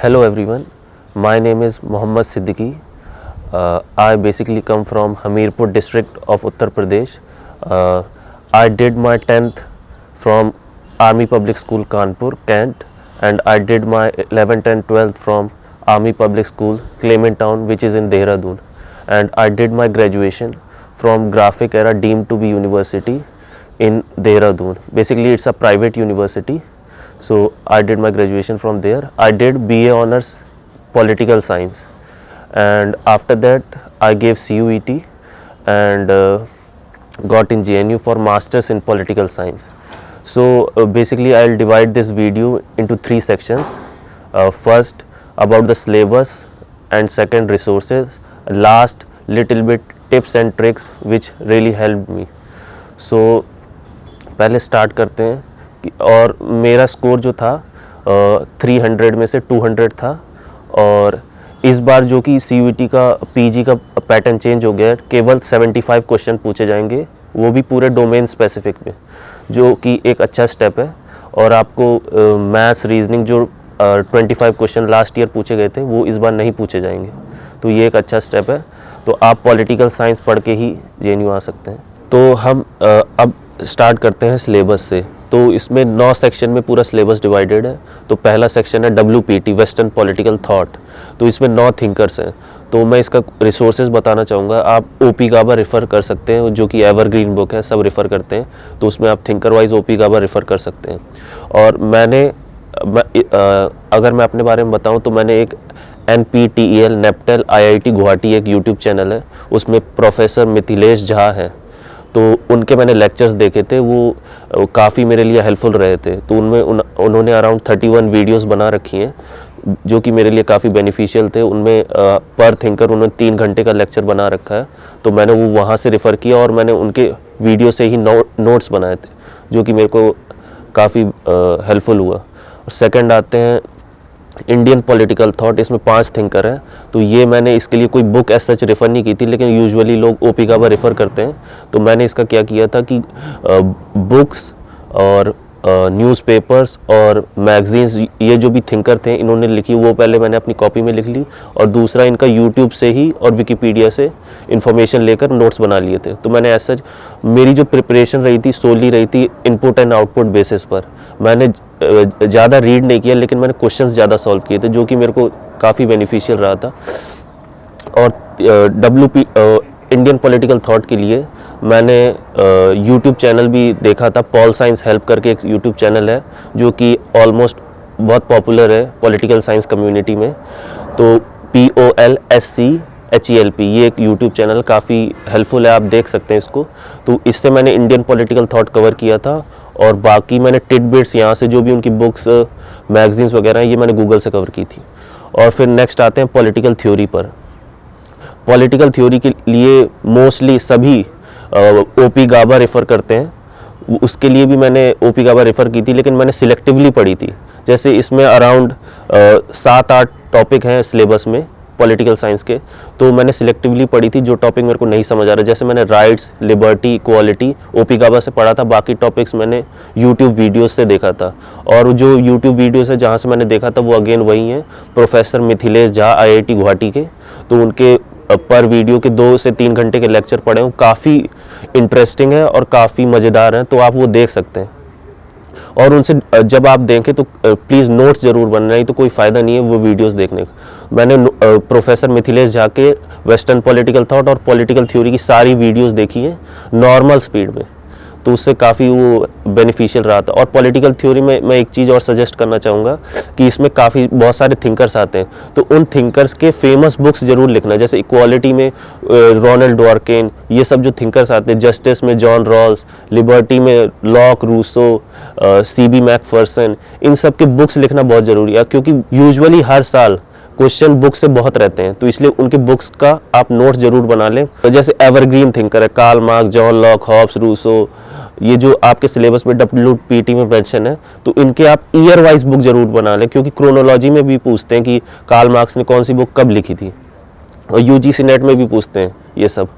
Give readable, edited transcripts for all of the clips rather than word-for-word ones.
Hello everyone, my name is Mohammad Siddiqui. I basically come from Hamirpur district of Uttar Pradesh. I did my 10th from Army Public School Kanpur, Kent, and I did my 11th and 12th from Army Public School Clement Town, which is in Dehradun. And I did my graduation from Graphic Era deemed to be university in Dehradun. Basically it's a private university. So I did my graduation from there. I did BA Honors Political Science, and after that I gave CUET and got in JNU for Masters in Political Science. So basically I'll divide this video into 3 sections. First about the syllabus, and second resources, last little bit tips and tricks which really helped me. So पहले start करते हैं और मेरा score जो था 300 में से 200 था, और इस बार जो कि CUET का PG का पैटर्न चेंज हो गया है, केवल 75 क्वेश्चन पूछे जाएंगे, वो भी पूरे डोमेन स्पेसिफिक में, जो कि एक अच्छा स्टेप है। और आपको मैथ्स रीजनिंग जो 25 क्वेश्चन लास्ट ईयर पूछे गए थे वो इस बार नहीं पूछे जाएंगे, तो ये एक अच्छा स्टेप है। तो आप पॉलिटिकल साइंस पढ़ के ही JNU आ सकते हैं। तो हम अब स्टार्ट करते हैं सिलेबस से। तो इसमें 9 सेक्शन में पूरा सिलेबस डिवाइडेड है। तो पहला सेक्शन है WPT वेस्टर्न पॉलिटिकल थॉट। तो इसमें 9 थिंकर्स हैं। तो मैं इसका रिसोर्सेज बताना चाहूँगा। आप OP गाबा रेफ़र कर सकते हैं, जो कि एवरग्रीन बुक है, सब रेफ़र करते हैं। तो उसमें आप थिंकर वाइज OP गाबा रेफ़र कर सकते हैं। और अगर मैं अपने बारे में बताऊँ तो मैंने एक NPTEL नेप्टल IIT गुवाहाटी एक यूट्यूब चैनल है, उसमें प्रोफेसर मिथिलेश झा हैं। तो उनके मैंने लेक्चर्स देखे थे, वो काफ़ी मेरे लिए हेल्पफुल रहे थे। तो उनमें उन्होंने अराउंड 31 वीडियोस बना रखी हैं, जो कि मेरे लिए काफ़ी बेनिफिशियल थे। उनमें पर थिंकर उन्होंने 3 घंटे का लेक्चर बना रखा है, तो मैंने वो वहाँ से रेफ़र किया और मैंने उनके वीडियो से ही नोट्स बनाए थे, जो कि मेरे को काफ़ी हेल्पफुल हुआ। और सेकेंड आते हैं इंडियन पॉलिटिकल थॉट। इसमें 5 थिंकर हैं। तो ये मैंने इसके लिए कोई बुक एज सच रेफ़र नहीं की थी, लेकिन यूजुअली लोग OP गाबा रेफ़र करते हैं। तो मैंने इसका क्या किया था कि बुक्स और न्यूज़पेपर्स और मैगजीन्स, ये जो भी थिंकर थे इन्होंने लिखी, वो पहले मैंने अपनी कॉपी में लिख ली, और दूसरा इनका यूट्यूब से ही और विकीपीडिया से इन्फॉर्मेशन लेकर नोट्स बना लिए थे। तो मैंने एज सच मेरी जो प्रिपरेशन रही थी सोली रही थी इनपुट एंड आउटपुट बेसिस पर। मैंने ज़्यादा रीड नहीं किया, लेकिन मैंने क्वेश्चंस ज़्यादा सॉल्व किए थे, जो कि मेरे को काफ़ी बेनिफिशियल रहा था। और इंडियन पॉलिटिकल थॉट के लिए मैंने यूट्यूब चैनल भी देखा था। पॉल साइंस हेल्प करके एक यूट्यूब चैनल है, जो कि ऑलमोस्ट बहुत पॉपुलर है पॉलिटिकल साइंस कम्युनिटी में। तो POLSCHELP ये एक यूट्यूब चैनल काफ़ी हेल्पफुल है, आप देख सकते हैं इसको। तो इससे मैंने इंडियन पॉलिटिकल थॉट कवर किया था, और बाकी मैंने टिडबिट्स यहाँ से जो भी उनकी बुक्स मैगजीन्स वगैरह ये मैंने गूगल से कवर की थी। और फिर नेक्स्ट आते हैं पॉलिटिकल थ्योरी पर। पॉलिटिकल थ्योरी के लिए मोस्टली सभी OP गाबा रेफ़र करते हैं। उसके लिए भी मैंने OP गाबा रेफ़र की थी, लेकिन मैंने सिलेक्टिवली पढ़ी थी। जैसे इसमें अराउंड 7-8 टॉपिक हैं सिलेबस में पॉलिटिकल साइंस के, तो मैंने सिलेक्टिवली पढ़ी थी जो टॉपिक मेरे को नहीं समझ आ रहा। जैसे मैंने राइट्स, लिबर्टी, इक्वालिटी OP गाबा से पढ़ा था, बाकी टॉपिक्स मैंने यूट्यूब वीडियोस से देखा था। और जो यूट्यूब वीडियोस है जहाँ से मैंने देखा था वो अगेन वही हैं, प्रोफेसर मिथिलेश झा IIT गुवाहाटी के। तो उनके पर वीडियो के 2 से 3 घंटे के लेक्चर पढ़े हूँ, काफ़ी इंटरेस्टिंग है और काफ़ी मज़ेदार हैं, तो आप वो देख सकते हैं। और उनसे जब आप देखें तो प्लीज़ नोट्स ज़रूर बनना, नहीं तो कोई फ़ायदा नहीं है वो वीडियोस देखने का। मैंने प्रोफेसर मिथिलेश झा के वेस्टर्न पॉलिटिकल थॉट और पॉलिटिकल थ्योरी की सारी वीडियोस देखी हैं नॉर्मल स्पीड में, तो उससे काफ़ी वो बेनिफिशियल रहा था। और पॉलिटिकल थ्योरी में मैं एक चीज़ और सजेस्ट करना चाहूँगा कि इसमें बहुत सारे थिंकर्स आते हैं, तो उन थिंकर्स के फेमस बुक्स ज़रूर लिखना। जैसे इक्वालिटी में रोनाल्ड डॉर्किन, ये सब जो थिंकर्स आते हैं, जस्टिस में जॉन रॉल्स, लिबर्टी में लॉक, रूसो, CB मैकफर्सन, इन सब के बुक्स लिखना बहुत ज़रूरी है, क्योंकि यूजुअली हर साल क्वेश्चन बुक से बहुत रहते हैं, तो इसलिए उनके बुक्स का आप नोट्स जरूर बना लें। तो जैसे एवरग्रीन थिंकर है Karl Marx, John Locke, Hobbes, Rousseau, ये जो आपके सिलेबस में WPT में मेंशन है, तो इनके आप ईयर वाइज बुक जरूर बना लें, क्योंकि क्रोनोलॉजी में भी पूछते हैं कि कार्ल मार्क्स ने कौन सी बुक कब लिखी थी, और UGC नेट में भी पूछते हैं ये सब।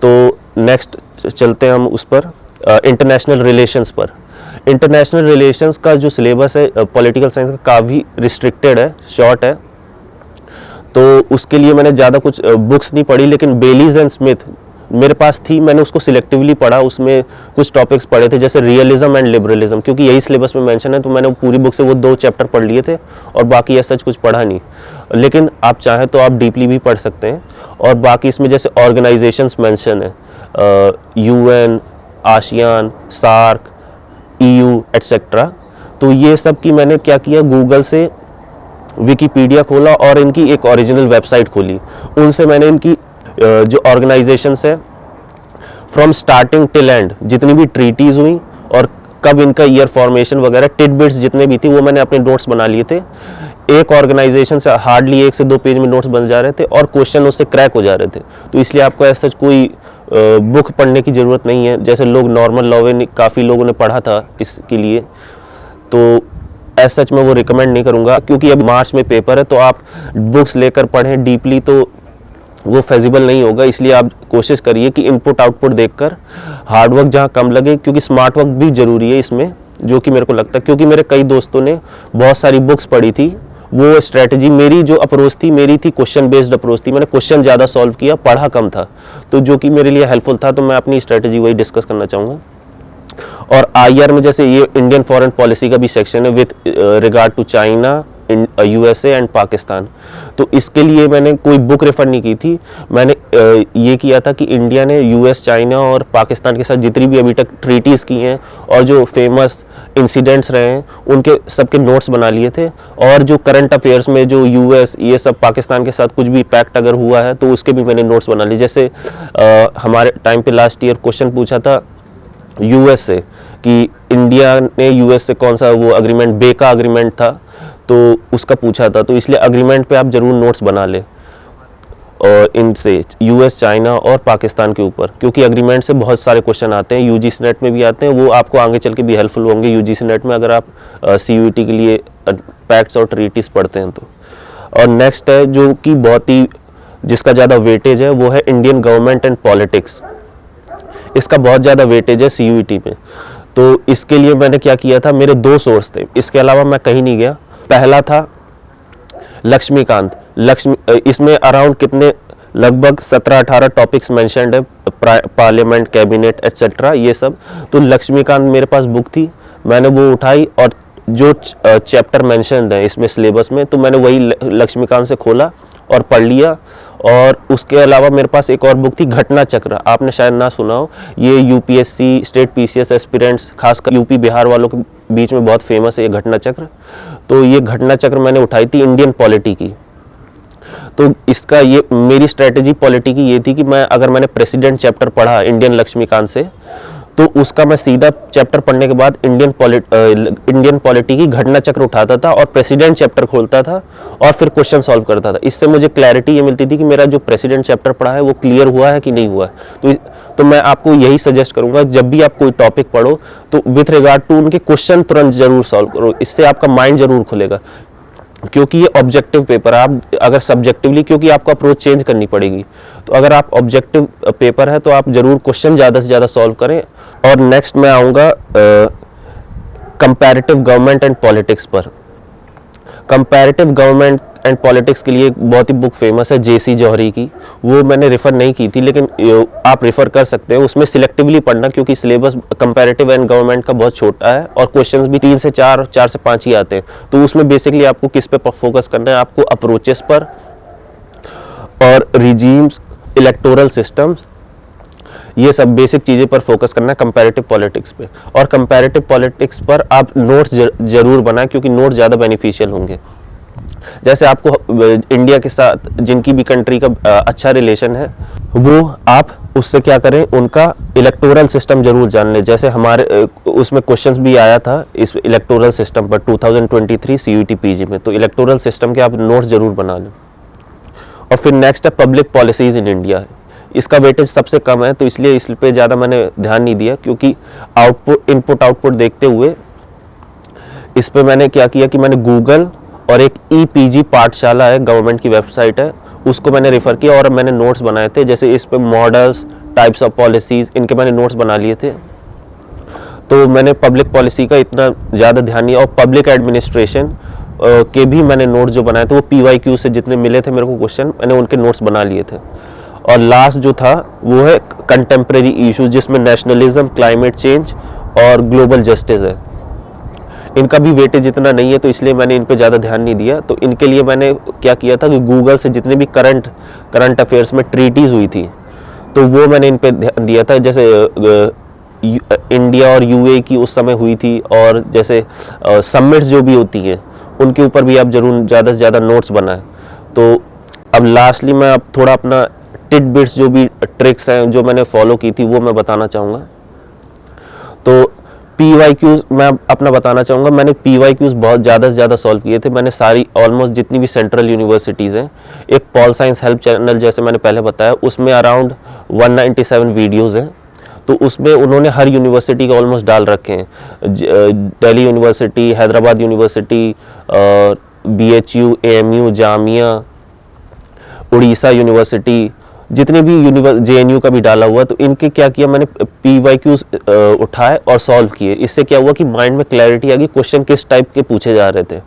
तो नेक्स्ट चलते हैं हम उस पर, इंटरनेशनल रिलेशंस पर। इंटरनेशनल रिलेशंस का जो सिलेबस है पॉलिटिकल साइंस का काफ़ी रिस्ट्रिक्टेड है, शॉर्ट है, तो उसके लिए मैंने ज़्यादा कुछ बुक्स नहीं पढ़ी, लेकिन बेलीज एंड स्मिथ मेरे पास थी, मैंने उसको सिलेक्टिवली पढ़ा, उसमें कुछ टॉपिक्स पढ़े थे जैसे रियलिज्म एंड लिबरलिज्म, क्योंकि यही सिलेबस में मेंशन है, तो मैंने पूरी बुक से वो 2 चैप्टर पढ़ लिए थे और बाकी ऐसा कुछ पढ़ा नहीं। लेकिन आप चाहें तो आप डीपली भी पढ़ सकते हैं। और बाकी इसमें जैसे ऑर्गेनाइजेशंस मेंशन है, UN, ASEAN, SAARC, EU etcetera, तो ये सब की मैंने क्या किया, गूगल से विकिपीडिया खोला और इनकी एक ओरिजिनल वेबसाइट खोली, उनसे मैंने इनकी जो ऑर्गेनाइजेशंस है फ्रॉम स्टार्टिंग टिल एंड, जितनी भी ट्रीटीज हुई और कब इनका ईयर फॉर्मेशन वगैरह टिडबिट्स जितने भी थी वो मैंने अपने नोट्स बना लिए थे। एक ऑर्गेनाइजेशन से हार्डली 1 से 2 पेज में नोट्स बन जा रहे थे और क्वेश्चन उससे क्रैक हो जा रहे थे, तो इसलिए आपको ऐसा कोई बुक पढ़ने की ज़रूरत नहीं है, जैसे लोग नॉर्मल लॉ काफ़ी लोगों ने पढ़ा था इसके लिए, तो एज सच मैं वो रिकमेंड नहीं करूँगा, क्योंकि अब मार्च में पेपर है, तो आप बुक्स लेकर पढ़ें डीपली तो वो फेजिबल नहीं होगा। इसलिए आप कोशिश करिए कि इनपुट आउटपुट देखकर हार्डवर्क जहाँ कम लगे, क्योंकि स्मार्ट वर्क भी ज़रूरी है इसमें, जो कि मेरे को लगता है, क्योंकि मेरे कई दोस्तों ने बहुत सारी बुक्स पढ़ी थी, वो स्ट्रेटजी मेरी जो अप्रोच थी, मेरी थी क्वेश्चन बेस्ड अप्रोच थी, मैंने क्वेश्चन ज़्यादा सॉल्व किया, पढ़ा कम था, तो जो कि मेरे लिए हेल्पफुल था, तो मैं अपनी स्ट्रेटजी वही डिस्कस करना चाहूँगा। और IR में जैसे ये इंडियन फॉरेन पॉलिसी का भी सेक्शन है with regard to China, USA and Pakistan, तो इसके लिए मैंने कोई बुक रेफर नहीं की थी, मैंने ये किया था कि इंडिया ने US, चाइना और पाकिस्तान के साथ जितनी भी अभी तक ट्रीटीज़ की हैं और जो फेमस इंसिडेंट्स रहे हैं उनके सबके नोट्स बना लिए थे, और जो करंट अफेयर्स में जो US ये सब पाकिस्तान के साथ कुछ भी पैक्ट अगर हुआ है तो उसके भी मैंने नोट्स बना लिए। जैसे हमारे टाइम पे लास्ट ईयर क्वेश्चन पूछा था US से कि इंडिया ने US से कौन सा वो अग्रीमेंट, बे का अग्रीमेंट था, तो उसका पूछा था, तो इसलिए अग्रीमेंट पे आप ज़रूर नोट्स बना लें और इनसे US, चाइना और पाकिस्तान के ऊपर, क्योंकि अग्रीमेंट से बहुत सारे क्वेश्चन आते हैं, UGC नेट में भी आते हैं, वो आपको आगे चल के भी हेल्पफुल होंगे UGC नेट में अगर आप CUET के लिए पैक्ट्स और ट्रीटीज पढ़ते हैं तो। और नेक्स्ट है जो कि बहुत ही जिसका ज़्यादा वेटेज है वो है इंडियन गवर्नमेंट एंड पॉलिटिक्स, इसका बहुत ज़्यादा वेटेज है CUET में, तो इसके लिए मैंने क्या किया था, मेरे 2 सोर्स थे, इसके अलावा मैं कहीं नहीं गया। पहला था लक्ष्मीकांत, इसमें अराउंड कितने लगभग 17-18 टॉपिक्स मेंशन्ड है, पार्लियामेंट, कैबिनेट एटसेट्रा ये सब, तो लक्ष्मीकांत मेरे पास बुक थी, मैंने वो उठाई और जो चैप्टर मेंशन्ड है इसमें सिलेबस में, तो मैंने वही लक्ष्मीकांत से खोला और पढ़ लिया। और उसके अलावा मेरे पास एक और बुक थी घटना चक्र, आपने शायद ना सुना हो, ये UPSC स्टेट PCS एस्पिरेंट्स खासकर यूपी बिहार वालों के बीच में बहुत फेमस है ये घटना चक्र, तो ये घटना चक्र मैंने उठाई थी इंडियन पॉलिटी की। तो इसका ये मेरी स्ट्रेटजी पॉलिटी की ये थी कि मैंने प्रेसिडेंट चैप्टर पढ़ा इंडियन लक्ष्मीकांत से, तो उसका मैं सीधा चैप्टर पढ़ने के बाद इंडियन पॉलिटी की घटना चक्र उठाता था और प्रेसिडेंट चैप्टर खोलता था और फिर क्वेश्चन सॉल्व करता था। इससे मुझे क्लैरिटी ये मिलती थी कि मेरा जो प्रेसिडेंट चैप्टर पढ़ा है वो क्लियर हुआ है कि नहीं हुआ है। तो मैं आपको यही सजेस्ट करूंगा, जब भी आप कोई टॉपिक पढ़ो तो विथ रिगार्ड टू उनके क्वेश्चन तुरंत जरूर सॉल्व करो, इससे आपका माइंड जरूर खुलेगा, क्योंकि ये ऑब्जेक्टिव पेपर है। आप अगर सब्जेक्टिवली, क्योंकि आपको अप्रोच चेंज करनी पड़ेगी, तो अगर आप ऑब्जेक्टिव पेपर है तो आप जरूर क्वेश्चन ज़्यादा से ज़्यादा सॉल्व करें। और नेक्स्ट मैं आऊँगा कंपैरेटिव गवर्नमेंट एंड पॉलिटिक्स पर। कंपैरेटिव गवर्नमेंट एंड पॉलिटिक्स के लिए एक बहुत ही बुक फेमस है JC जौहरी की, वो मैंने रेफ़र नहीं की थी, लेकिन आप रेफ़र कर सकते हैं। उसमें सिलेक्टिवली पढ़ना, क्योंकि सिलेबस कंपैरेटिव एंड गवर्नमेंट का बहुत छोटा है और क्वेश्चंस भी 3 से 4, 4 से 5 ही आते हैं। तो उसमें बेसिकली आपको किस पे फोकस करना है, आपको अप्रोचेस पर और रिजीम्स, इलेक्टोरल सिस्टम्स, ये सब बेसिक चीज़ें पर फोकस करना है कंपैरेटिव पॉलिटिक्स पे। और कंपैरेटिव पॉलिटिक्स पर आप नोट्स जरूर बनाएं, क्योंकि नोट्स ज़्यादा बेनिफिशियल होंगे। जैसे आपको इंडिया के साथ जिनकी भी कंट्री का अच्छा रिलेशन है, वो आप उससे क्या करें, उनका इलेक्टोरल सिस्टम जरूर जान लें। जैसे हमारे उसमें क्वेश्चंस भी आया था इस इलेक्टोरल सिस्टम पर 2023 CUET PG में, तो इलेक्टोरल सिस्टम के आप नोट्स जरूर बना लें। और फिर नेक्स्ट है पब्लिक पॉलिसीज़ इन इंडिया। इसका वेटेज सबसे कम है, तो इसलिए इस पे ज़्यादा मैंने ध्यान नहीं दिया, क्योंकि इनपुट आउटपुट देखते हुए इस पे मैंने क्या किया कि मैंने गूगल और एक EPG पाठशाला है, गवर्नमेंट की वेबसाइट है, उसको मैंने रेफ़र किया और मैंने नोट्स बनाए थे। जैसे इस पे मॉडल्स, टाइप्स ऑफ पॉलिसीज़, इनके मैंने नोट्स बना लिए थे। तो मैंने पब्लिक पॉलिसी का इतना ज़्यादा ध्यान नहीं, और पब्लिक एडमिनिस्ट्रेशन के भी मैंने नोट्स जो बनाए थे वो PYQ से जितने मिले थे मेरे को क्वेश्चन, मैंने उनके नोट्स बना लिए थे। और लास्ट जो था वो है कंटेम्प्रेरी इशूज, जिसमें नेशनलिज्म, क्लाइमेट चेंज और ग्लोबल जस्टिस है। इनका भी वेटेज इतना नहीं है, तो इसलिए मैंने इन पे ज़्यादा ध्यान नहीं दिया। तो इनके लिए मैंने क्या किया था कि गूगल से जितने भी करंट अफेयर्स में ट्रीटीज़ हुई थी तो वो मैंने इन पे ध्यान दिया था। जैसे इंडिया और UAE की उस समय हुई थी, और जैसे समिट्स जो भी होती हैं उनके ऊपर भी आप जरूर ज़्यादा से ज़्यादा नोट्स बनाएं। तो अब लास्टली मैं अब थोड़ा अपना टिडबिट्स जो भी ट्रिक्स हैं जो मैंने फॉलो की थी वो मैं बताना चाहूँगा। तो PYQs मैं अपना बताना चाहूँगा। मैंने PYQs बहुत ज़्यादा से ज़्यादा सॉल्व किए थे। मैंने सारी ऑलमोस्ट जितनी भी सेंट्रल यूनिवर्सिटीज़ हैं, एक पॉल साइंस हेल्प चैनल जैसे मैंने पहले बताया, उसमें अराउंड 197 वीडियोज़ हैं। तो उसमें उन्होंने हर यूनिवर्सिटी के ऑलमोस्ट डाल रखे हैं। Delhi university, Hyderabad university, BHU, AMU, Jamia, Orissa university, जितने भी JNU का भी डाला हुआ। तो इनके क्या किया मैंने, PYQs उठाए और सॉल्व किए। इससे क्या हुआ कि माइंड में क्लैरिटी आ गई क्वेश्चन किस टाइप के पूछे जा रहे थे।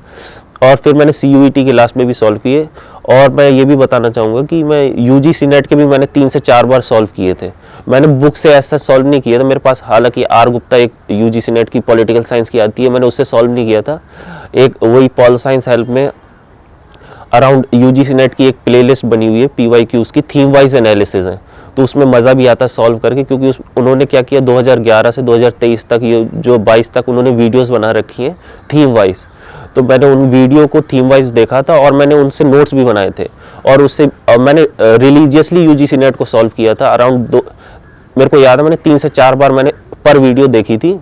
और फिर मैंने CUET के लास्ट में भी सॉल्व किए। और मैं ये भी बताना चाहूँगा कि मैं UGC नेट के भी मैंने 3 से 4 बार सॉल्व किए थे। मैंने बुक से ऐसा सॉल्व नहीं किया था। मेरे पास हालांकि R गुप्ता एक UGC नेट की पॉलिटिकल साइंस की आती है, मैंने उससे सॉल्व नहीं किया था। एक वही पॉल साइंस हेल्प में अराउंड UGC नेट की एक प्लेलिस्ट बनी हुई है PYQs की, थीम वाइज एनालिसिस है। तो उसमें मज़ा भी आता है सॉल्व करके, क्योंकि उन्होंने क्या किया 2011 से 2023 तक, ये जो 22 तक उन्होंने वीडियोस बना रखी हैं थीम वाइज। तो मैंने उन वीडियो को थीम वाइज देखा था और मैंने उनसे नोट्स भी बनाए थे। और उससे मैंने रिलीजियसली UGC नेट को सॉल्व किया था। अराउंड मेरे को याद है मैंने 3 से 4 बार मैंने पर वीडियो देखी थी,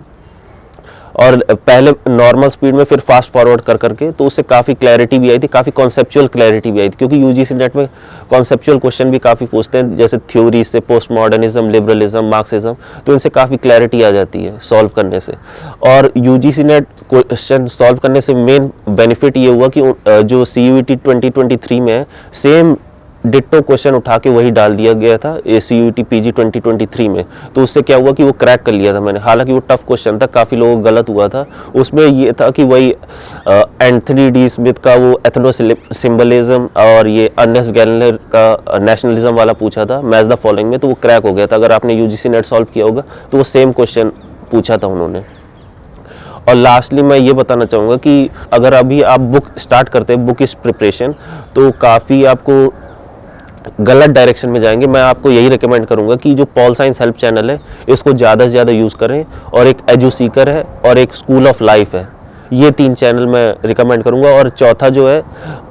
और पहले नॉर्मल स्पीड में फिर फास्ट फॉरवर्ड कर करके। तो उससे काफ़ी क्लैरिटी भी आई थी, काफ़ी कॉन्सेप्चुअल क्लैरिटी भी आई थी, क्योंकि UGC नेट में कॉन्सेप्चुअल क्वेश्चन भी काफ़ी पूछते हैं, जैसे थ्योरी से, पोस्ट मॉडर्निज्म, लिबरलिज्म, मार्क्सिज्म। तो इनसे काफ़ी क्लैरिटी आ जाती है सॉल्व करने से। और UGC नेट क्वेश्चन सॉल्व करने से मेन बेनिफिट ये हुआ कि जो CUET 2023 में है, सेम डिट्टो क्वेश्चन उठा के वही डाल दिया गया था CUET PG 2023 में। तो उससे क्या हुआ कि वो क्रैक कर लिया था मैंने। हालांकि वो टफ क्वेश्चन था, काफ़ी लोगों को गलत हुआ था। उसमें ये था कि वही एंथनी डी स्मिथ का वो एथनो सिंबलिज्म और ये अर्नेस्ट गैलनर का नेशनलिज्म वाला पूछा था, मैच द फॉलोइंग में। तो वो क्रैक हो गया था। अगर आपने UGC नेट सॉल्व किया होगा तो वो सेम क्वेश्चन पूछा था उन्होंने। और लास्टली मैं ये बताना चाहूँगा कि अगर अभी आप बुक स्टार्ट करते हैं, बुक इस प्रिपरेशन, तो काफ़ी आपको गलत डायरेक्शन में जाएंगे। मैं आपको यही रिकमेंड करूंगा कि जो पॉल साइंस हेल्प चैनल है इसको ज़्यादा से ज़्यादा यूज़ करें, और एक एजुसीकर है और एक स्कूल ऑफ लाइफ है, ये 3 चैनल मैं रिकमेंड करूंगा। और चौथा जो है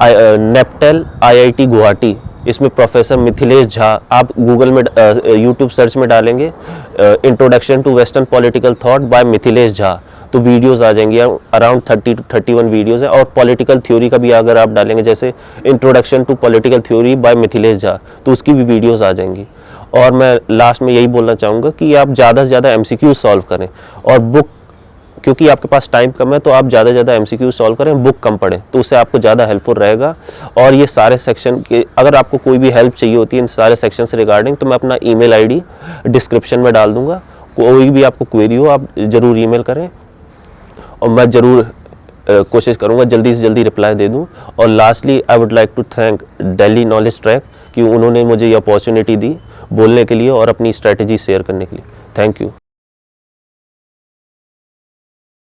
नेपटेल IIT गुवाहाटी, इसमें प्रोफेसर मिथिलेश झा, आप गूगल में YouTube सर्च में डालेंगे introduction to western political thought by Mithilesh Jha, तो वीडियोस आ जाएंगी। अराउंड 30 to 31 वीडियोस है। और पॉलिटिकल थ्योरी का भी अगर आप डालेंगे, जैसे introduction to political theory by Mithilesh Jha, तो उसकी भी वीडियोस आ जाएंगी। और मैं लास्ट में यही बोलना चाहूँगा कि आप ज़्यादा से ज़्यादा MCQ सॉल्व करें, और बुक, क्योंकि आपके पास टाइम कम है तो आप ज़्यादा से ज़्यादा MCQ सॉल्व करें, बुक कम पढ़ें, तो उससे आपको ज़्यादा हेल्पफुल रहेगा। और ये सारे सेक्शन के, अगर आपको कोई भी हेल्प चाहिए होती है इन सारे सेक्शन से रिगार्डिंग, तो मैं अपना ईमेल ID डिस्क्रिप्शन में डाल दूँगा। कोई भी आपको क्वेरी हो आप ज़रूर ईमेल करें, और मैं ज़रूर कोशिश करूँगा जल्दी से जल्दी रिप्लाई दे दूँ। और lastly I would like to thank Delhi Knowledge Track कि उन्होंने मुझे ये अपॉर्चुनिटी दी बोलने के लिए और अपनी स्ट्रैटेजी शेयर करने के लिए। Thank you.